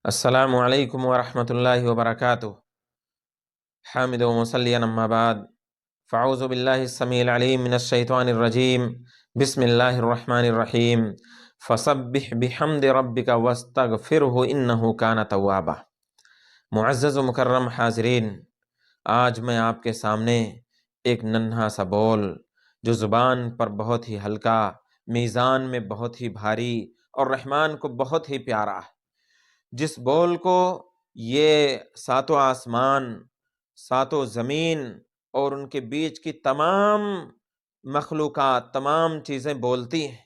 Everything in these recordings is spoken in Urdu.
السلام علیکم ورحمۃ اللہ وبرکاتہ۔ حامد و مصلی اما بعد، فاعوذ باللہ السمیع العلیم من الشیطان الرجیم، بسم اللہ الرحمن الرحیم، فسبح بحمد ربک واستغفرہ انہ کان توابا۔ معزز و مکرم حاضرین، آج میں آپ کے سامنے ایک ننھا سا بول جو زبان پر بہت ہی ہلکا، میزان میں بہت ہی بھاری اور رحمان کو بہت ہی پیارا ہے، جس بول کو یہ ساتوں آسمان، ساتوں زمین اور ان کے بیچ کی تمام مخلوقات، تمام چیزیں بولتی ہیں۔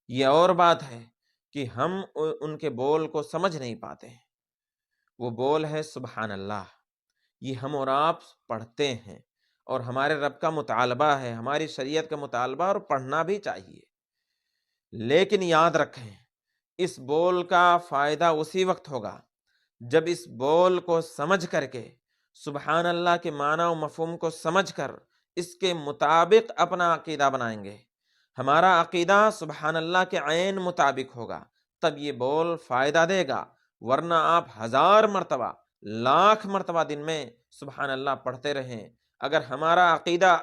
یہ اور بات ہے کہ ہم ان کے بول کو سمجھ نہیں پاتے ہیں۔ وہ بول ہے سبحان اللہ۔ یہ ہم اور آپ پڑھتے ہیں اور ہمارے رب کا مطالبہ ہے، ہماری شریعت کا مطالبہ، اور پڑھنا بھی چاہیے۔ لیکن یاد رکھیں، اس بول کا فائدہ اسی وقت ہوگا جب اس بول کو سمجھ کر کے، سبحان اللہ کے معنی و مفہوم کو سمجھ کر اس کے مطابق اپنا عقیدہ بنائیں گے۔ ہمارا عقیدہ سبحان اللہ کے عین مطابق ہوگا، تب یہ بول فائدہ دے گا، ورنہ آپ 1000 مرتبہ، لاکھ مرتبہ دن میں سبحان اللہ پڑھتے رہیں، اگر ہمارا عقیدہ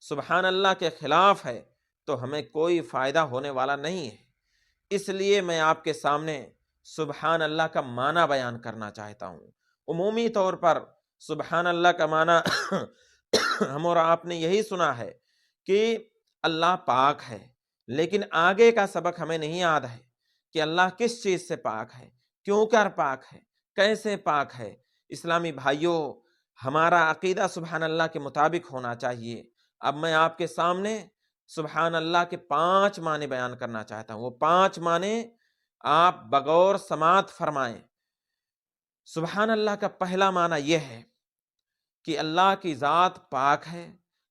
سبحان اللہ کے خلاف ہے تو ہمیں کوئی فائدہ ہونے والا نہیں ہے۔ اس لیے میں آپ کے سامنے سبحان اللہ کا معنی بیان کرنا چاہتا ہوں۔ عمومی طور پر سبحان اللہ کا معنی ہم اور آپ نے یہی سنا ہے کہ اللہ پاک ہے، لیکن آگے کا سبق ہمیں نہیں یاد ہے کہ اللہ کس چیز سے پاک ہے، کیوں کر پاک ہے، کیسے پاک ہے۔ اسلامی بھائیوں، ہمارا عقیدہ سبحان اللہ کے مطابق ہونا چاہیے۔ اب میں آپ کے سامنے سبحان اللہ کے 5 معنی بیان کرنا چاہتا ہوں۔ وہ 5 معنی آپ بغور سماعت فرمائیں۔ سبحان اللہ کا پہلا معنی یہ ہے کہ اللہ کی ذات پاک ہے،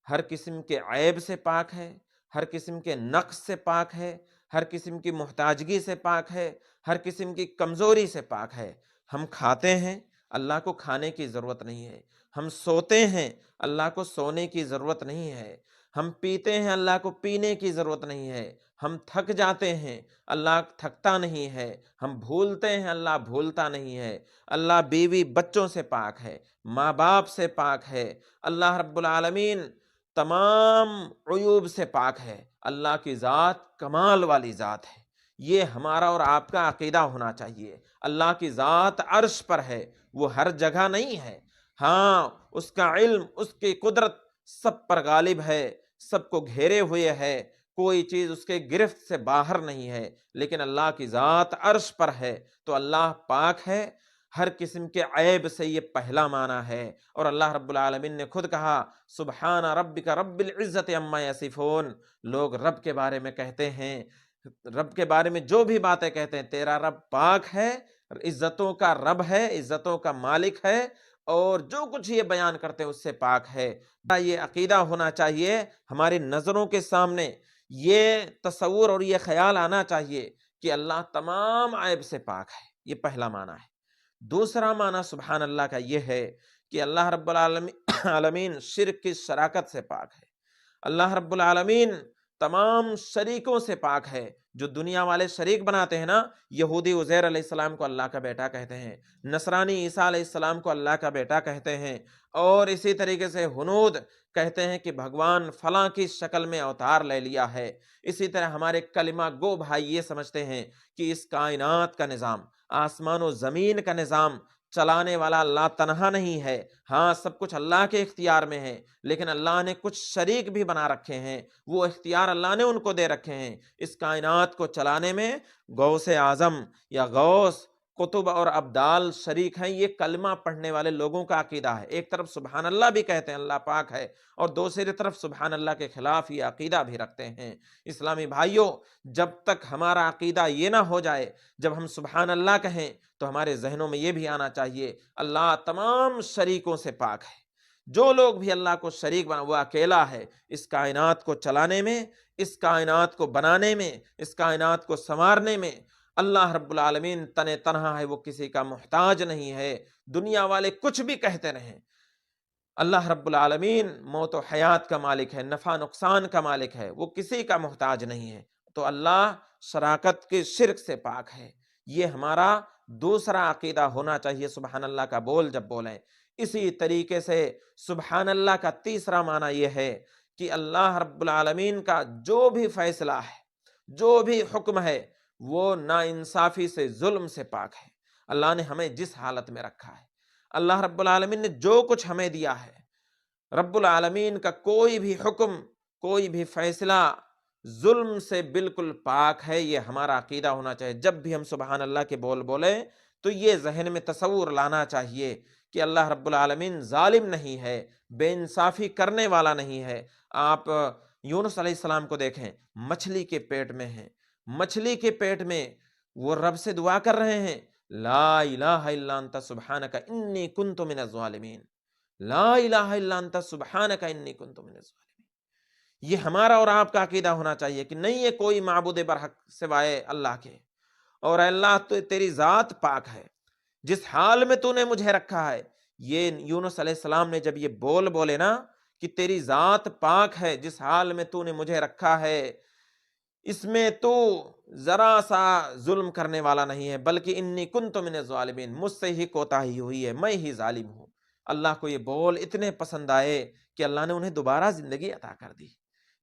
ہر قسم کے عیب سے پاک ہے، ہر قسم کے نقص سے پاک ہے، ہر قسم کی محتاجگی سے پاک ہے، ہر قسم کی کمزوری سے پاک ہے۔ ہم کھاتے ہیں، اللہ کو کھانے کی ضرورت نہیں ہے۔ ہم سوتے ہیں، اللہ کو سونے کی ضرورت نہیں ہے۔ ہم پیتے ہیں، اللہ کو پینے کی ضرورت نہیں ہے۔ ہم تھک جاتے ہیں، اللہ تھکتا نہیں ہے۔ ہم بھولتے ہیں، اللہ بھولتا نہیں ہے۔ اللہ بیوی بچوں سے پاک ہے، ماں باپ سے پاک ہے۔ اللہ رب العالمین تمام عیوب سے پاک ہے۔ اللہ کی ذات کمال والی ذات ہے۔ یہ ہمارا اور آپ کا عقیدہ ہونا چاہیے۔ اللہ کی ذات عرش پر ہے، وہ ہر جگہ نہیں ہے۔ ہاں، اس کا علم، اس کی قدرت سب پر غالب ہے، سب کو گھیرے ہوئے ہے، کوئی چیز اس کے گرفت سے باہر نہیں ہے، لیکن اللہ کی ذات عرش پر ہے، تو اللہ پاک ہے ہر قسم کے عیب سے۔ یہ پہلا معنی ہے۔ اور اللہ رب العالمین نے خود کہا سبحان ربک رب العزت عما یصفون۔ لوگ رب کے بارے میں کہتے ہیں، رب کے بارے میں جو بھی باتیں کہتے ہیں، تیرا رب پاک ہے، عزتوں کا رب ہے، عزتوں کا مالک ہے، اور جو کچھ یہ بیان کرتے ہیں اس سے پاک ہے۔ یہ عقیدہ ہونا چاہیے ہماری نظروں کے سامنے، یہ تصور اور یہ خیال آنا چاہیے کہ اللہ تمام عیب سے پاک ہے۔ یہ پہلا معنی ہے۔ دوسرا معنی سبحان اللہ کا یہ ہے کہ اللہ رب العالمین شرک کی شراکت سے پاک ہے۔ اللہ رب العالمین تمام شریکوں سے پاک ہے۔ جو دنیا والے شریک بناتے ہیں نا، یہودی عزیر علیہ السلام کو اللہ کا بیٹا کہتے ہیں، نصرانی عیسیٰ علیہ السلام کو اللہ کا بیٹا کہتے ہیں، اور اسی طریقے سے ہنود کہتے ہیں کہ بھگوان فلاں کی شکل میں اوتار لے لیا ہے۔ اسی طرح ہمارے کلمہ گو بھائی یہ سمجھتے ہیں کہ اس کائنات کا نظام، آسمان و زمین کا نظام چلانے والا اللہ تنہا نہیں ہے۔ ہاں، سب کچھ اللہ کے اختیار میں ہے، لیکن اللہ نے کچھ شریک بھی بنا رکھے ہیں، وہ اختیار اللہ نے ان کو دے رکھے ہیں۔ اس کائنات کو چلانے میں غوث اعظم یا غوث، قطب اور ابدال شریک ہیں۔ یہ کلمہ پڑھنے والے لوگوں کا عقیدہ ہے۔ ایک طرف سبحان اللہ بھی کہتے ہیں اللہ پاک ہے، اور دوسری طرف سبحان اللہ کے خلاف یہ عقیدہ بھی رکھتے ہیں۔ اسلامی بھائیوں، جب تک ہمارا عقیدہ یہ نہ ہو جائے، جب ہم سبحان اللہ کہیں تو ہمارے ذہنوں میں یہ بھی آنا چاہیے اللہ تمام شریکوں سے پاک ہے۔ جو لوگ بھی اللہ کو شریک بنا، وہ اکیلا ہے اس کائنات کو چلانے میں، اس کائنات کو بنانے میں، اس کائنات کو سنوارنے میں۔ اللہ رب العالمین تنہا ہے، وہ کسی کا محتاج نہیں ہے۔ دنیا والے کچھ بھی کہتے رہیں، اللہ رب العالمین موت و حیات کا مالک ہے، نفع نقصان کا مالک ہے، وہ کسی کا محتاج نہیں ہے۔ تو اللہ شراکت کے شرک سے پاک ہے۔ یہ ہمارا دوسرا عقیدہ ہونا چاہیے سبحان اللہ کا بول جب بولیں۔ اسی طریقے سے سبحان اللہ کا تیسرا معنی یہ ہے کہ اللہ رب العالمین کا جو بھی فیصلہ ہے، جو بھی حکم ہے، وہ ناانصافی سے، ظلم سے پاک ہے۔ اللہ نے ہمیں جس حالت میں رکھا ہے، اللہ رب العالمین نے جو کچھ ہمیں دیا ہے، رب العالمین کا کوئی بھی حکم، کوئی بھی فیصلہ ظلم سے بالکل پاک ہے، یہ ہمارا عقیدہ ہونا چاہیے۔ جب بھی ہم سبحان اللہ کے بول بولیں تو یہ ذہن میں تصور لانا چاہیے کہ اللہ رب العالمین ظالم نہیں ہے، بے انصافی کرنے والا نہیں ہے۔ آپ یونس علیہ السلام کو دیکھیں، مچھلی کے پیٹ میں ہیں، مچھلی کے پیٹ میں وہ رب سے دعا کر رہے ہیں، لا الہ الا انت سبحانک انی کنت من الظالمین، لا الہ الا انت سبحانک انی کنت من الظالمین۔ یہ ہمارا اور آپ کا عقیدہ ہونا چاہیے کہ نہیں ہے کوئی معبود برحق سوائے اللہ کے، اور اے اللہ تو تیری ذات پاک ہے، جس حال میں تو نے مجھے رکھا ہے۔ یہ یونس علیہ السلام نے جب یہ بول بولے نا کہ تیری ذات پاک ہے، جس حال میں تو نے مجھے رکھا ہے، اس میں تو ذرا سا ظلم کرنے والا نہیں ہے، بلکہ انی کنت من الظالمین، مجھ سے ہی کوتاہی ہوئی ہے، میں ہی ظالم ہوں۔ اللہ کو یہ بول اتنے پسند آئے کہ اللہ نے انہیں دوبارہ زندگی عطا کر دی۔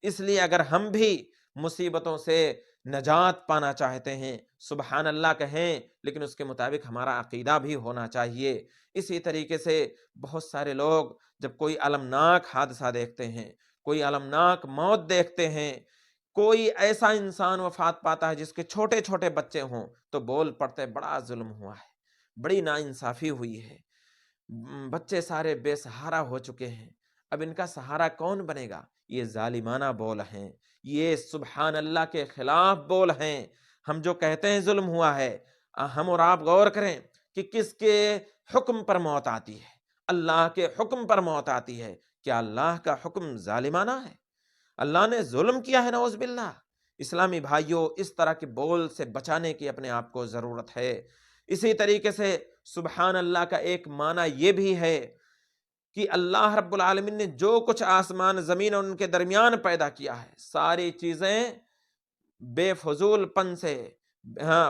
اس لیے اگر ہم بھی مصیبتوں سے نجات پانا چاہتے ہیں، سبحان اللہ کہیں، لیکن اس کے مطابق ہمارا عقیدہ بھی ہونا چاہیے۔ اسی طریقے سے بہت سارے لوگ جب کوئی المناک حادثہ دیکھتے ہیں، کوئی المناک موت دیکھتے ہیں، کوئی ایسا انسان وفات پاتا ہے جس کے چھوٹے چھوٹے بچے ہوں، تو بول پڑتے بڑا ظلم ہوا ہے، بڑی ناانصافی ہوئی ہے، بچے سارے بے سہارا ہو چکے ہیں، اب ان کا سہارا کون بنے گا؟ یہ ظالمانہ بول ہیں، یہ سبحان اللہ کے خلاف بول ہیں۔ ہم جو کہتے ہیں ظلم ہوا ہے، ہم اور آپ غور کریں کہ کس کے حکم پر موت آتی ہے؟ اللہ کے حکم پر موت آتی ہے۔ کیا اللہ کا حکم ظالمانہ ہے؟ اللہ نے ظلم کیا ہے؟ نعوذ باللہ۔ اسلامی بھائیوں، اس طرح کے بول سے بچانے کی اپنے آپ کو ضرورت ہے۔ اسی طریقے سے سبحان اللہ کا ایک معنی یہ بھی ہے کہ اللہ رب العالمین نے جو کچھ آسمان زمین اور ان کے درمیان پیدا کیا ہے، ساری چیزیں بے فضول پن سے،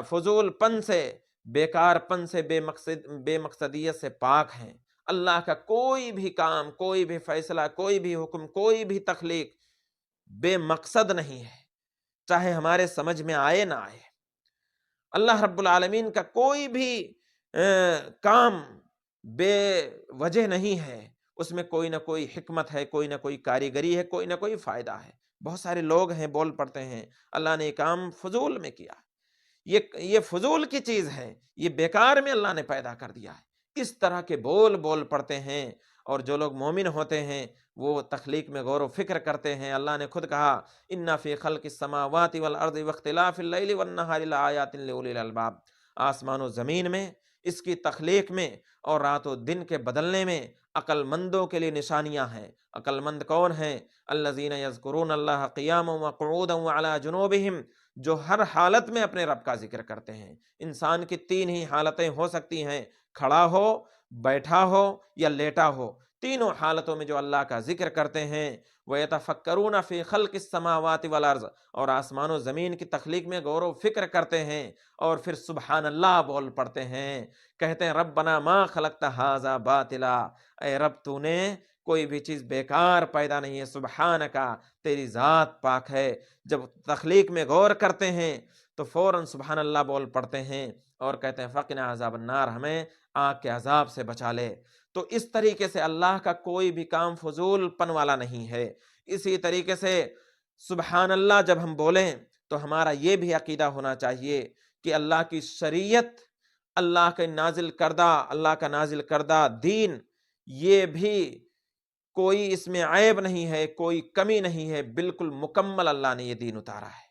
فضول پن سے، بیکار پن سے، بے مقصدیت سے پاک ہیں۔ اللہ کا کوئی بھی کام، کوئی بھی فیصلہ، کوئی بھی حکم، کوئی بھی تخلیق بے مقصد نہیں ہے، چاہے ہمارے سمجھ میں آئے نہ آئے۔ اللہ رب العالمین کا کوئی بھی کام بے وجہ نہیں ہے، اس میں کوئی نہ کوئی حکمت ہے، کوئی نہ کوئی کاریگری ہے، کوئی نہ کوئی فائدہ ہے۔ بہت سارے لوگ ہیں بول پڑتے ہیں اللہ نے یہ کام فضول میں کیا، یہ فضول کی چیز ہے، یہ بیکار میں اللہ نے پیدا کر دیا ہے۔ اس طرح کے بول پڑتے ہیں، اور جو لوگ مومن ہوتے ہیں وہ تخلیق میں غور و فکر کرتے ہیں۔ اللہ نے خود کہا اِنَّ فِي خَلْقِ السَّمَاوَاتِ وَالْأَرْضِ وَاخْتِلَافِ اللَّيْلِ وَالنَّهَارِ لَآيَاتٍ لِأُولِي الْأَلْبَابِ، آسمان و زمین میں، اس کی تخلیق میں اور رات و دن کے بدلنے میں عقل مندوں کے لیے نشانیاں ہیں۔ عقل مند کون ہیں؟ الذین یذکرون اللہ قیاما وقعودا وعلی جنوبہم، جو ہر حالت میں اپنے رب کا ذکر کرتے ہیں۔ انسان کی تین ہی حالتیں ہو سکتی ہیں، کھڑا ہو، بیٹھا ہو یا لیٹا ہو، تینوں حالتوں میں جو اللہ کا ذکر کرتے ہیں۔ وَيَتَفَكَّرُونَ فِي خَلْقِ السَّمَاوَاتِ وَالْأَرْضِ، اور آسمان و زمین کی تخلیق میں غور و فکر کرتے ہیں، اور پھر سبحان اللہ بول پڑتے ہیں، کہتے ہیں ربنا ما خلقت ھذا باطلا، اے رب تو نے کوئی بھی چیز بیکار پیدا نہیں ہے، سبحانکا، تیری ذات پاک ہے۔ جب تخلیق میں غور کرتے ہیں تو فوراً سبحان اللہ بول پڑتے ہیں اور کہتے ہیں فقنا عذاب النار، ہمیں آگ کے عذاب سے بچا لے۔ تو اس طریقے سے اللہ کا کوئی بھی کام فضول پن والا نہیں ہے۔ اسی طریقے سے سبحان اللہ جب ہم بولیں تو ہمارا یہ بھی عقیدہ ہونا چاہیے کہ اللہ کی شریعت، اللہ کا نازل کردہ دین، یہ بھی کوئی اس میں عیب نہیں ہے، کوئی کمی نہیں ہے، بالکل مکمل اللہ نے یہ دین اتارا ہے۔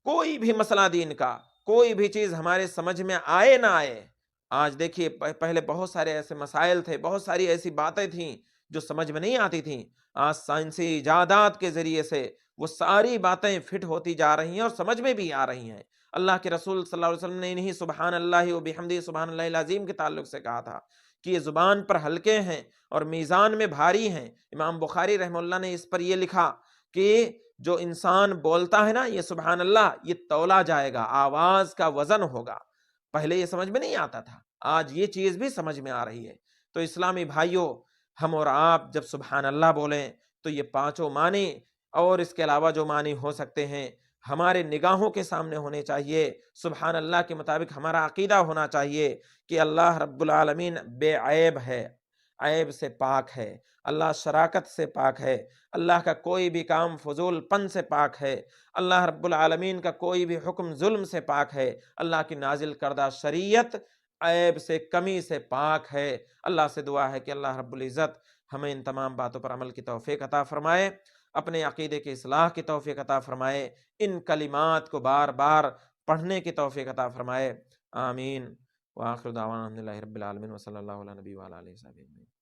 کوئی بھی مسئلہ دین کا، کوئی بھی چیز ہمارے سمجھ میں آئے نہ آئے، آج دیکھیے پہلے بہت سارے ایسے مسائل تھے، بہت ساری ایسی باتیں تھیں جو سمجھ میں نہیں آتی تھیں، آج سائنسی ایجادات کے ذریعے سے وہ ساری باتیں فٹ ہوتی جا رہی ہیں اور سمجھ میں بھی آ رہی ہیں۔ اللہ کے رسول صلی اللہ علیہ وسلم نے انہی سبحان اللہ و بحمدہ سبحان اللہ العظیم کے تعلق سے کہا تھا کہ یہ زبان پر ہلکے ہیں اور میزان میں بھاری ہیں۔ امام بخاری رحمہ اللہ نے اس پر یہ لکھا کہ جو انسان بولتا ہے نا یہ سبحان اللہ، یہ تولا جائے گا، آواز کا وزن ہوگا، پہلے یہ سمجھ میں نہیں آتا تھا، آج یہ چیز بھی سمجھ میں آ رہی ہے۔ تو اسلامی بھائیوں، ہم اور آپ جب سبحان اللہ بولیں تو یہ پانچوں معنی اور اس کے علاوہ جو معنی ہو سکتے ہیں ہمارے نگاہوں کے سامنے ہونے چاہیے۔ سبحان اللہ کے مطابق ہمارا عقیدہ ہونا چاہیے کہ اللہ رب العالمین بے عیب ہے، عیب سے پاک ہے، اللہ شراکت سے پاک ہے، اللہ کا کوئی بھی کام فضول پن سے پاک ہے، اللہ رب العالمین کا کوئی بھی حکم ظلم سے پاک ہے، اللہ کی نازل کردہ شریعت عیب سے کمی سے پاک ہے۔ اللہ سے دعا ہے کہ اللہ رب العزت ہمیں ان تمام باتوں پر عمل کی توفیق عطا فرمائے، اپنے عقیدے کی اصلاح کی توفیق عطا فرمائے، ان کلمات کو بار بار پڑھنے کی توفیق عطا فرمائے، آمین۔ وآخر دعوانا الحمد للہ رب العالمین، وصلی اللہ علیہ نبی وعلیہ آلہ وصحبہ اجمعین۔